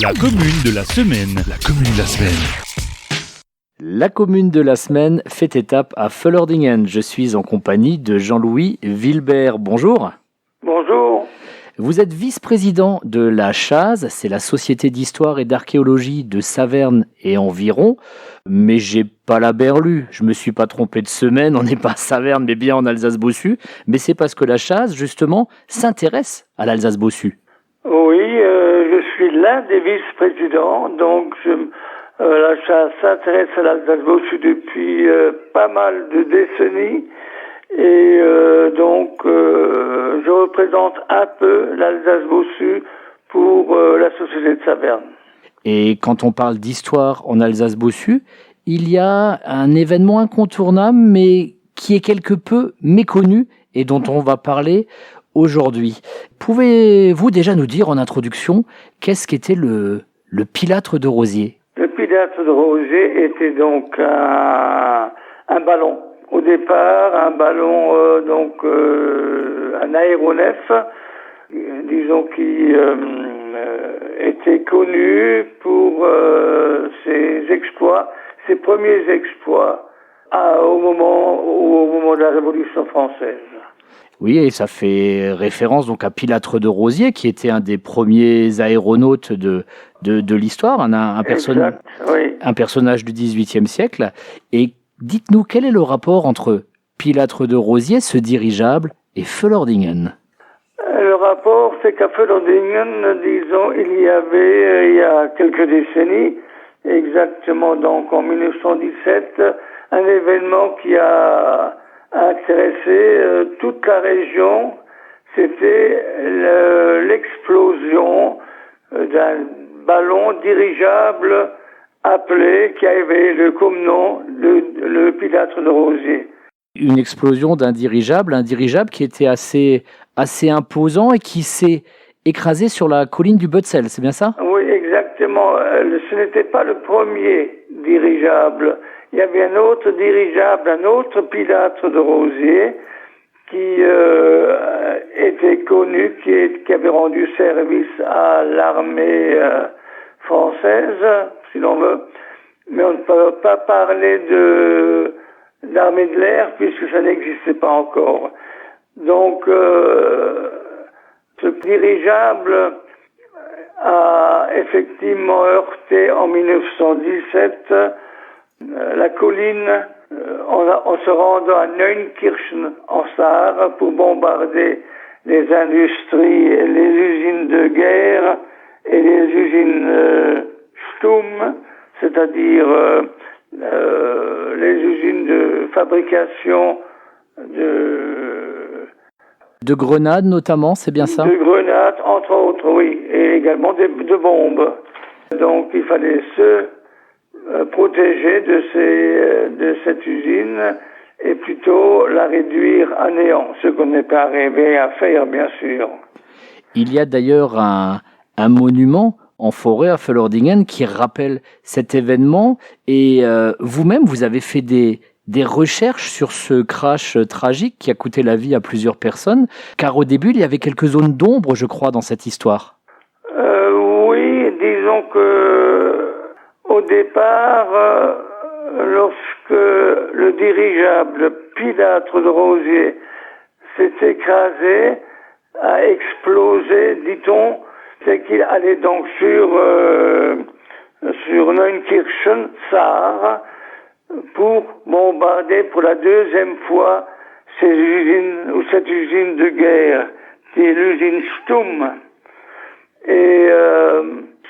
La commune de la semaine. La commune de la semaine. La commune de la semaine fait étape à Vlodingen. Je suis en compagnie de Jean-Louis Wilbert. Bonjour. Bonjour. Vous êtes vice-président de la Chaz, c'est la Société d'histoire et d'archéologie de Saverne et environ. Mais j'ai pas la berlue, je me suis pas trompé de semaine, on n'est pas à Saverne mais bien en Alsace-Bossu. Mais c'est parce que la Chaz, justement, s'intéresse à l'Alsace-Bossu. Oui, je suis l'un des vice-présidents, donc la Chaz s'intéresse à l'Alsace-Bossu depuis pas mal de décennies. Et donc, je représente un peu l'Alsace-Bossu pour la Société de Saverne. Et quand on parle d'histoire en Alsace-Bossu, il y a un événement incontournable, mais qui est quelque peu méconnu et dont on va parler aujourd'hui. Pouvez-vous déjà nous dire en introduction qu'est-ce qu'était le pilâtre de rosier? Le pilâtre de rosier était donc un ballon. Au départ, un ballon, un aéronef, disons, qui était connu pour ses exploits, ses premiers exploits au moment de la Révolution française. Oui, et ça fait référence donc à Pilâtre de Rosier, qui était un des premiers aéronautes de l'histoire, un personnage du XVIIIe siècle. Et dites-nous, quel est le rapport entre Pilâtre de Rosier, ce dirigeable, et Vlodingen? Le rapport, c'est qu'à Vlodingen, disons, il y a quelques décennies, exactement donc en 1917, un événement qui a intéressé toute la région. C'était l'explosion d'un ballon dirigeable qui avait comme nom le Pilâtre de Rosier. Une explosion d'un dirigeable, un dirigeable qui était assez imposant et qui s'est écrasé sur la colline du Bötzel, c'est bien ça? Oui, exactement. Ce n'était pas le premier dirigeable. Il y avait un autre dirigeable, un autre Pilâtre de Rosier qui était connu, qui avait rendu service à l'armée française, si l'on veut. Mais on ne peut pas parler de l'armée de l'air puisque ça n'existait pas encore. Donc, ce dirigeable a effectivement heurté en 1917 la colline en se rendant à Neunkirchen en Sarre pour bombarder les industries, les usines de guerre et les usines Sturm, c'est-à-dire les usines de fabrication de grenades notamment, c'est bien ça? De grenades, entre autres, oui, et également de bombes. Donc il fallait se protéger de cette usine et plutôt la réduire à néant, ce qu'on n'est pas arrivé à faire, bien sûr. Il y a d'ailleurs un monument en forêt à Vlodingen qui rappelle cet événement et vous-même, vous avez fait des recherches sur ce crash tragique qui a coûté la vie à plusieurs personnes, car au début, il y avait quelques zones d'ombre, je crois, dans cette histoire. Oui, disons que au départ, lorsque le dirigeable Pilâtre de Rosier s'est écrasé, a explosé, dit-on, c'est qu'il allait donc sur Neunkirchen, Sarre, pour bombarder pour la deuxième fois cette usine de guerre, qui est l'usine Sturm. Et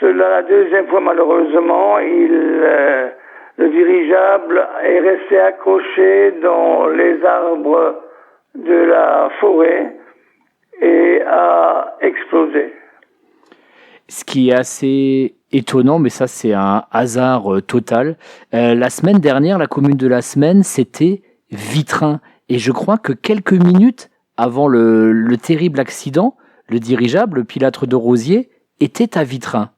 la deuxième fois, malheureusement, le dirigeable est resté accroché dans les arbres de la forêt et a explosé. Ce qui est assez étonnant, mais ça c'est un hasard total. La semaine dernière, la commune de la semaine, c'était Vitrain. Et je crois que quelques minutes avant le terrible accident, le dirigeable, le Pilâtre de Rosier, était à Vitrain.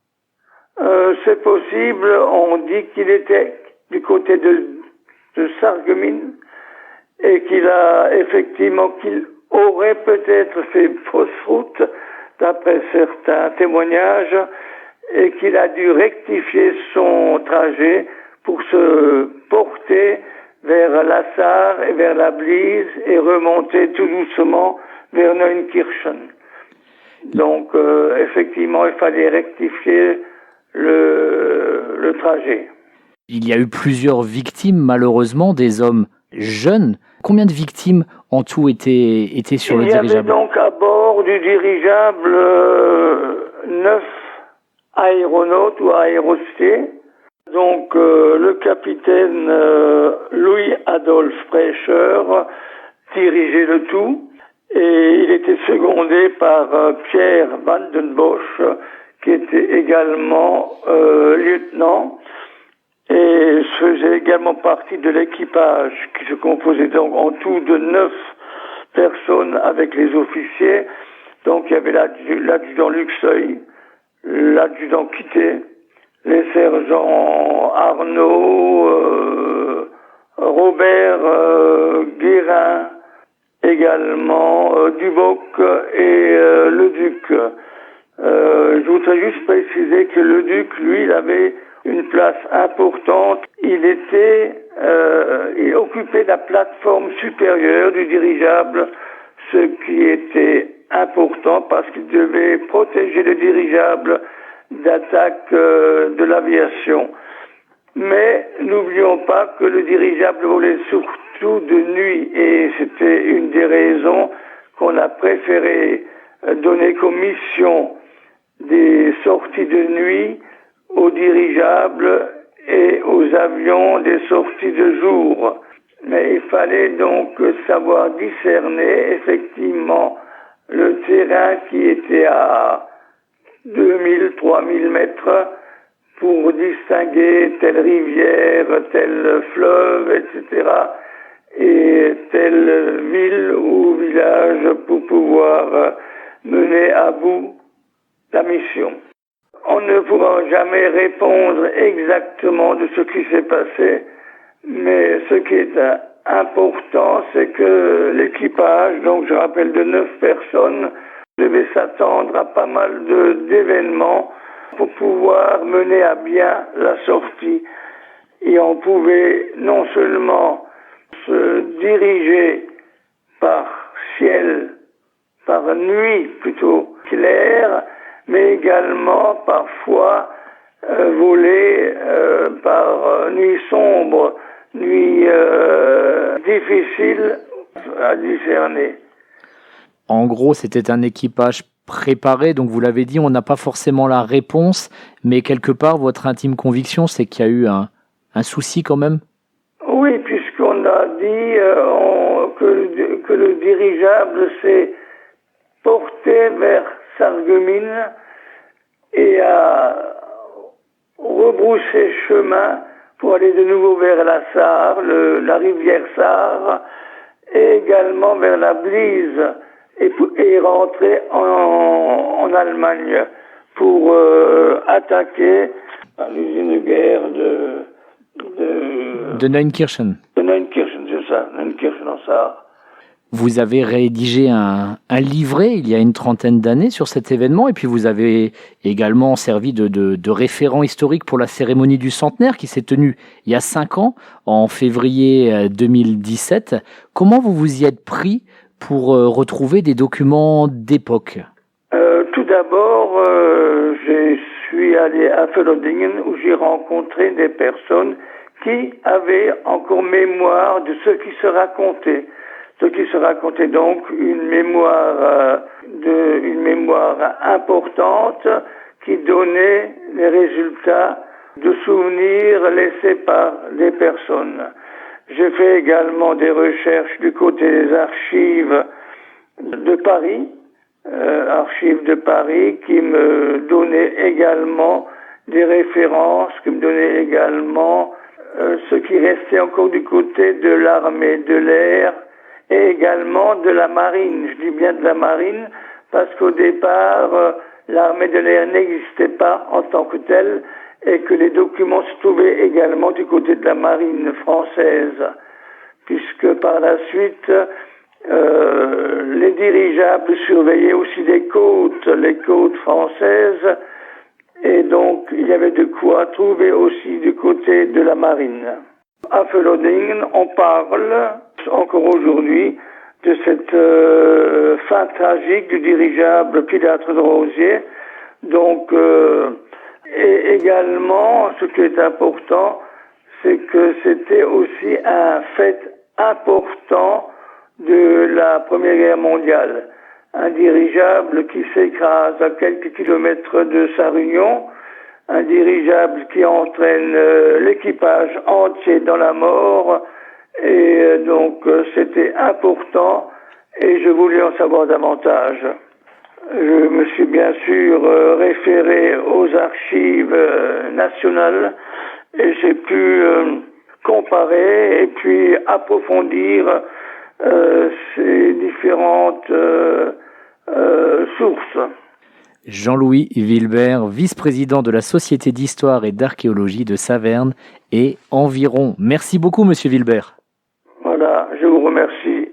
C'est possible. On dit qu'il était du côté de Sarreguemines et qu'il aurait peut-être fait fausse route d'après certains témoignages et qu'il a dû rectifier son trajet pour se porter vers la Sarre et vers la Blise et remonter tout doucement vers Neunkirchen. Donc, effectivement, il fallait rectifier le trajet. Il y a eu plusieurs victimes, malheureusement, des hommes jeunes. Combien de victimes en tout étaient sur le dirigeable? Il y avait donc à bord du dirigeable 9 aéronautes ou aérostiers. Donc le capitaine Louis-Adolphe Frescher dirigeait le tout et il était secondé par Pierre Van den Bosch qui était également lieutenant et faisait également partie de l'équipage qui se composait donc en tout de 9 personnes avec les officiers. Donc il y avait l'adjudant Luxeuil, l'adjudant Quitté, les sergents Arnaud, Robert Guérin, également Duboc et le Duc. Je voudrais juste préciser que le Duc, lui, il avait une place importante. Il occupait la plateforme supérieure du dirigeable, ce qui était important parce qu'il devait protéger le dirigeable d'attaque de l'aviation. Mais n'oublions pas que le dirigeable volait surtout de nuit et c'était une des raisons qu'on a préféré donner comme mission des sorties de nuit aux dirigeables et aux avions des sorties de jour. Mais il fallait donc savoir discerner effectivement le terrain qui était à 2000, 3000 mètres pour distinguer telle rivière, tel fleuve, etc. et telle ville ou village pour pouvoir mener à bout la mission. On ne pourra jamais répondre exactement de ce qui s'est passé, mais ce qui est important, c'est que l'équipage, donc je rappelle de 9 personnes, devait s'attendre à pas mal d'événements pour pouvoir mener à bien la sortie. Et on pouvait non seulement se diriger par ciel, par nuit plutôt claire, mais également parfois voler par nuit sombre, nuit difficile à discerner. En gros, c'était un équipage préparé, donc vous l'avez dit, on n'a pas forcément la réponse, mais quelque part, votre intime conviction, c'est qu'il y a eu un souci quand même? Oui, puisqu'on a dit que le dirigeable s'est porté vers Sarreguemines et a rebroussé chemin pour aller de nouveau vers la Sarre, la rivière Sarre, et également vers la Blise, et rentrer en Allemagne pour attaquer l'usine de guerre de Neunkirchen. De Neunkirchen, c'est ça, Neunkirchen en Sarre. Vous avez rédigé un livret il y a une trentaine d'années sur cet événement et puis vous avez également servi de référent historique pour la cérémonie du centenaire qui s'est tenue il y a 5 ans, en février 2017. Comment vous vous y êtes pris pour retrouver des documents d'époque? Tout d'abord, je suis allé à Feldingen où j'ai rencontré des personnes qui avaient encore mémoire de ce qui se racontait. Ce qui se racontait donc une mémoire importante qui donnait les résultats de souvenirs laissés par des personnes. J'ai fait également des recherches du côté des archives de Paris, qui me donnaient également des références, qui me donnaient également ce qui restait encore du côté de l'armée de l'air et également de la marine. Je dis bien de la marine parce qu'au départ, l'armée de l'air n'existait pas en tant que telle et que les documents se trouvaient également du côté de la marine française, puisque par la suite, les dirigeables surveillaient aussi les côtes françaises, et donc y avait de quoi trouver aussi du côté de la marine. À Felodingen, on parle encore aujourd'hui de cette fin tragique du dirigeable Pilâtre de Rosiers. Donc, et également, ce qui est important, c'est que c'était aussi un fait important de la Première Guerre mondiale. Un dirigeable qui s'écrase à quelques kilomètres de Sarre-Union, un dirigeable qui entraîne l'équipage entier dans la mort, et donc c'était important et je voulais en savoir davantage. Je me suis bien sûr référé aux archives nationales et j'ai pu comparer et puis approfondir ces différentes sources. Jean-Louis Wilbert, vice-président de la Société d'histoire et d'archéologie de Saverne et environ. Merci beaucoup, monsieur Wilbert. Voilà, je vous remercie.